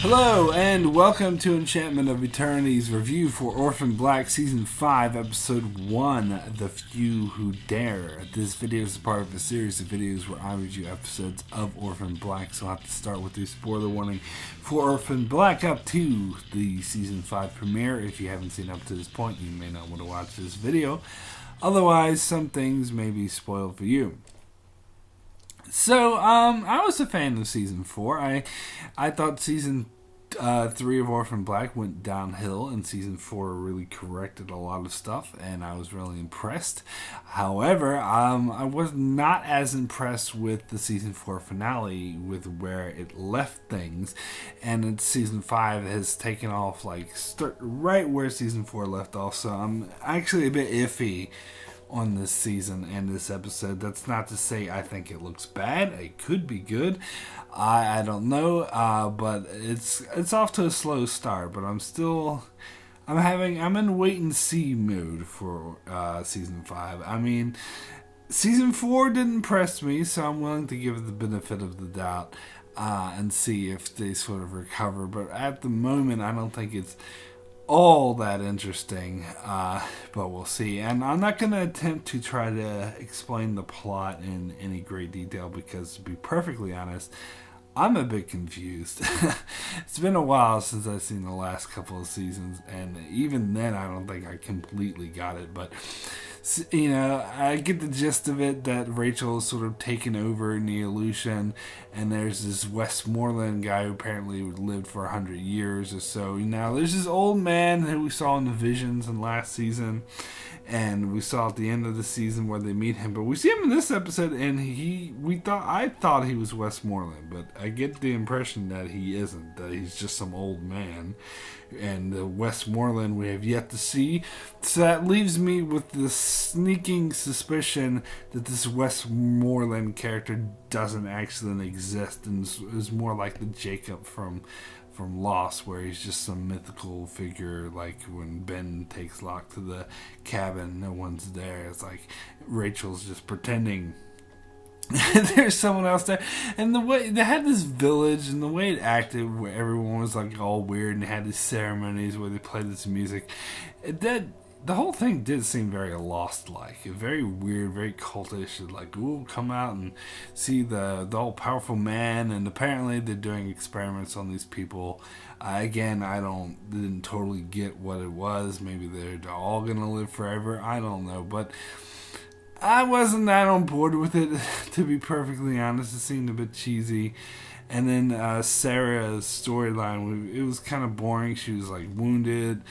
Hello and welcome to Enchantment of Eternity's review for Orphan Black Season 5, Episode 1, The Few Who Dare. This video is a part of a series of videos where I review episodes of Orphan Black, so I'll have to start with a spoiler warning for Orphan Black up to the Season 5 premiere. If you haven't seen up to this point, you may not want to watch this video. Otherwise, some things may be spoiled for you. So, I was a fan of Season 4. I thought Season 3 of Orphan Black went downhill, and Season 4 really corrected a lot of stuff, and I was really impressed. However, I was not as impressed with the Season 4 finale, with where it left things, and Season 5 has taken off, right where Season 4 left off, so I'm actually a bit iffy on this season and this episode. That's not to say I think it looks bad. It could be good. I don't know, but it's off to a slow start. But I'm in wait and see mood for season 5. I mean, season 4 didn't impress me, so I'm willing to give it the benefit of the doubt and see if they sort of recover. But at the moment, I don't think it's all that interesting, but we'll see. And I'm not going to attempt to try to explain the plot in any great detail because, to be perfectly honest, I'm a bit confused. It's been a while since I've seen the last couple of seasons, and even then I don't think I completely got it, but you know, I get the gist of it, that Rachel is sort of taken over in the illusion, and there's this Westmoreland guy who apparently lived for 100 years or so. Now, there's this old man who we saw in the visions in last season, and we saw at the end of the season where they meet him, but we see him in this episode, and I thought he was Westmoreland, but I get the impression that he isn't, that he's just some old man, and the Westmoreland we have yet to see. So that leaves me with this sneaking suspicion that this Westmoreland character doesn't actually exist and is more like the Jacob from Lost, where he's just some mythical figure, like when Ben takes Locke to the cabin, no one's there. It's like Rachel's just pretending there's someone else there. And the way they had this village, and the way it acted, where everyone was like all weird, and they had these ceremonies where they played this music, the whole thing did seem very Lost-like, very weird, very cultish. Like, ooh, come out and see the all-powerful man, and apparently they're doing experiments on these people. Again, didn't totally get what it was. Maybe they're all gonna live forever. I don't know, but I wasn't that on board with it, to be perfectly honest. It seemed a bit cheesy. And then Sarah's storyline, it was kind of boring. She was like wounded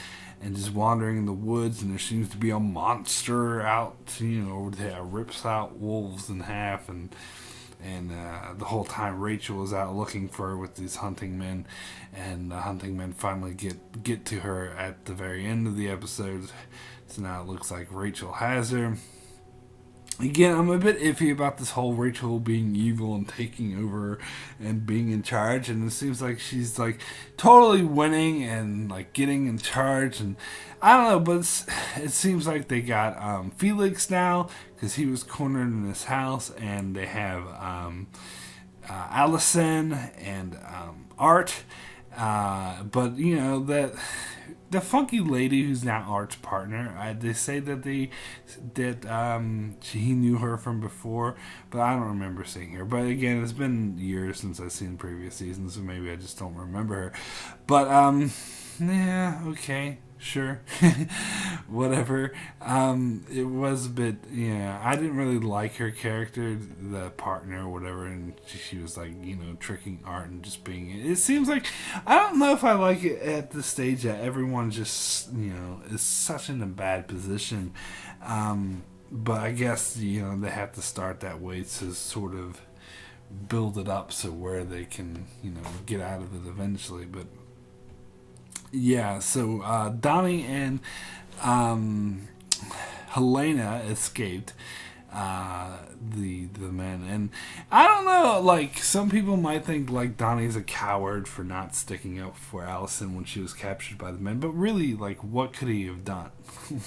and just wandering in the woods, and there seems to be a monster out, that rips out wolves in half, and the whole time Rachel is out looking for her with these hunting men, and the hunting men finally get to her at the very end of the episode. So now it looks like Rachel has her. Again, I'm a bit iffy about this whole Rachel being evil and taking over and being in charge, and it seems like she's like totally winning and like getting in charge, and I don't know, but it seems like they got Felix now because he was cornered in his house, and they have Allison and Art, but that the funky lady who's now Art's partner, they say that he knew her from before, but I don't remember seeing her. But again, it's been years since I've seen previous seasons, so maybe I just don't remember her. But yeah, okay, sure, whatever. It was a bit, I didn't really like her character, the partner or whatever, and she was like, tricking Art and just being, it seems like, I don't know if I like it at the stage that everyone just, is such in a bad position, but I guess, they have to start that way to sort of build it up so where they can, get out of it eventually. But yeah, so Donnie and Helena escaped. the men. And I don't know, like, some people might think like Donnie's a coward for not sticking up for Allison when she was captured by the men, but really, like, what could he have done?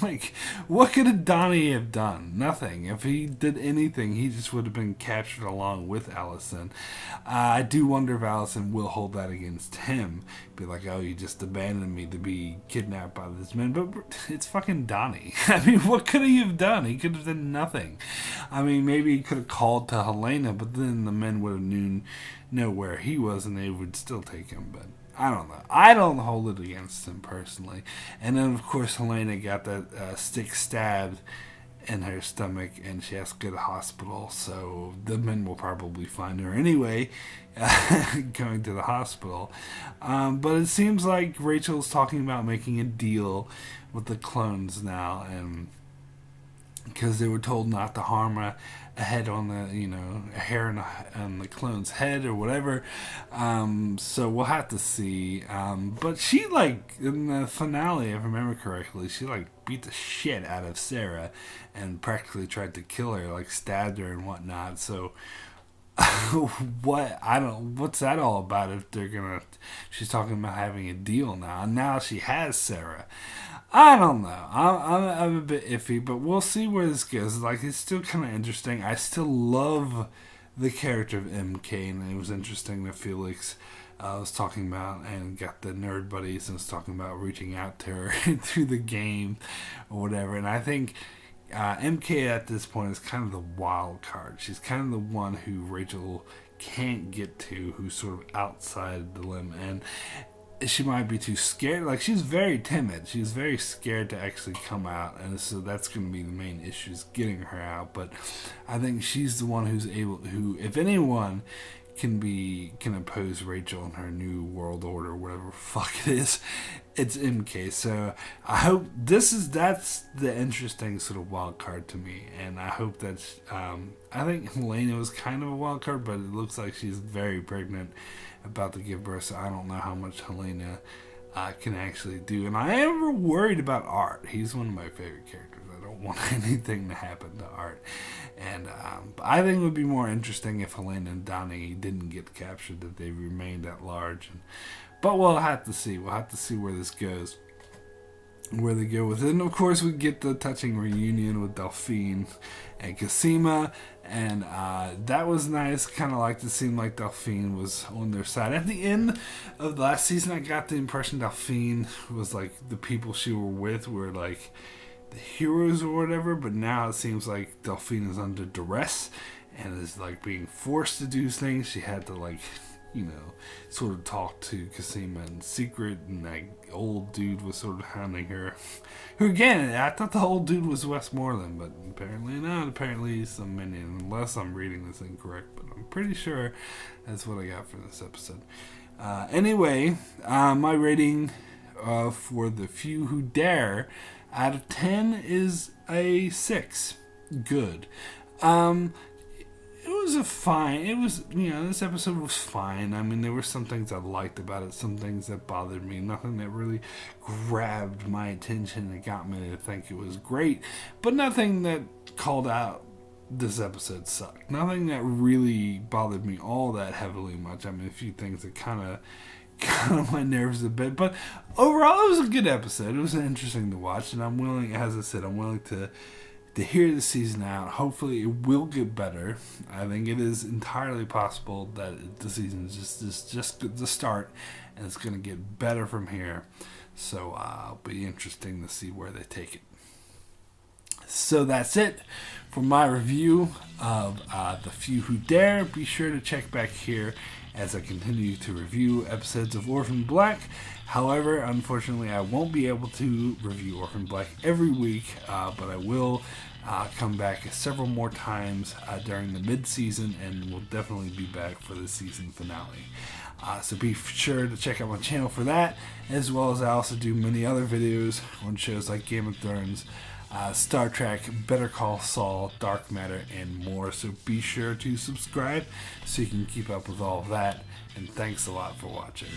Like, what could Donnie have done? Nothing. If he did anything, he just would have been captured along with Allison. I do wonder if Allison will hold that against him, be like, oh, you just abandoned me to be kidnapped by this man. But it's fucking Donnie. I mean, what could he have done? He could have done nothing. I mean, maybe he could have called to Helena, but then the men would have know where he was, and they would still take him. But I don't know. I don't hold it against him personally. And then, of course, Helena got that stick stabbed in her stomach, and she has to go to the hospital. So the men will probably find her anyway, going to the hospital. But it seems like Rachel's talking about making a deal with the clones now, and because they were told not to harm a head on the, a hair on the clone's head or whatever. So we'll have to see. But she, like, in the finale, if I remember correctly, she, like, beat the shit out of Sarah and practically tried to kill her, like, stabbed her and whatnot. So what's that all about if she's talking about having a deal now, and now she has Sarah. I don't know. I'm a bit iffy, but we'll see where this goes. Like, it's still kind of interesting. I still love the character of MK, and it was interesting that Felix was talking about and got the nerd buddies and was talking about reaching out to her through the game or whatever. And I think MK at this point is kind of the wild card. She's kind of the one who Rachel can't get to, who's sort of outside the limb, and she might be too scared. Like, she's very timid. She's very scared to actually come out, and so that's going to be the main issue, is getting her out. But I think she's the one who, if anyone can oppose Rachel in her new world order, whatever the fuck it is, it's MK. So I hope that's the interesting sort of wild card to me, and I hope that's I think Helena was kind of a wild card, but it looks like she's very pregnant, about to give birth, so I don't know how much Helena can actually do. And I am worried about Art. He's one of my favorite characters. I don't want anything to happen to Art. And I think it would be more interesting if Helena and Donnie didn't get captured, that they remained at large. But we'll have to see. We'll have to see where this goes, where they go with it. And of course, we get the touching reunion with Delphine and Cosima, and that was nice. Kind of like to seem like Delphine was on their side. At the end of the last season, I got the impression Delphine was like the people she were with were like the heroes or whatever, but now it seems like Delphine is under duress and is like being forced to do things. She had to, like, sort of talk to Cosima in secret, and that old dude was sort of hounding her. Who, again, I thought the old dude was Westmoreland, but apparently not. Apparently he's some minion, unless I'm reading this incorrect, but I'm pretty sure that's what I got for this episode. Anyway, my rating for The Few Who Dare out of 10 is a 6. Good. It was this episode was fine. I mean, there were some things I liked about it, some things that bothered me, nothing that really grabbed my attention and got me to think it was great, but nothing that called out this episode sucked. Nothing that really bothered me all that heavily much. I mean, a few things that kind of my nerves a bit, but overall it was a good episode. It was interesting to watch, and I'm willing to hear the season out. Hopefully it will get better. I think it is entirely possible that the season is just the start, and it's going to get better from here. So it'll be interesting to see where they take it. So that's it for my review of The Few Who Dare. Be sure to check back here as I continue to review episodes of Orphan Black. However, unfortunately, I won't be able to review Orphan Black every week, but I will come back several more times during the mid-season, and we'll definitely be back for the season finale. So be sure to check out my channel for that, as well as I also do many other videos on shows like Game of Thrones, Star Trek, Better Call Saul, Dark Matter, and more. So be sure to subscribe so you can keep up with all of that. And thanks a lot for watching.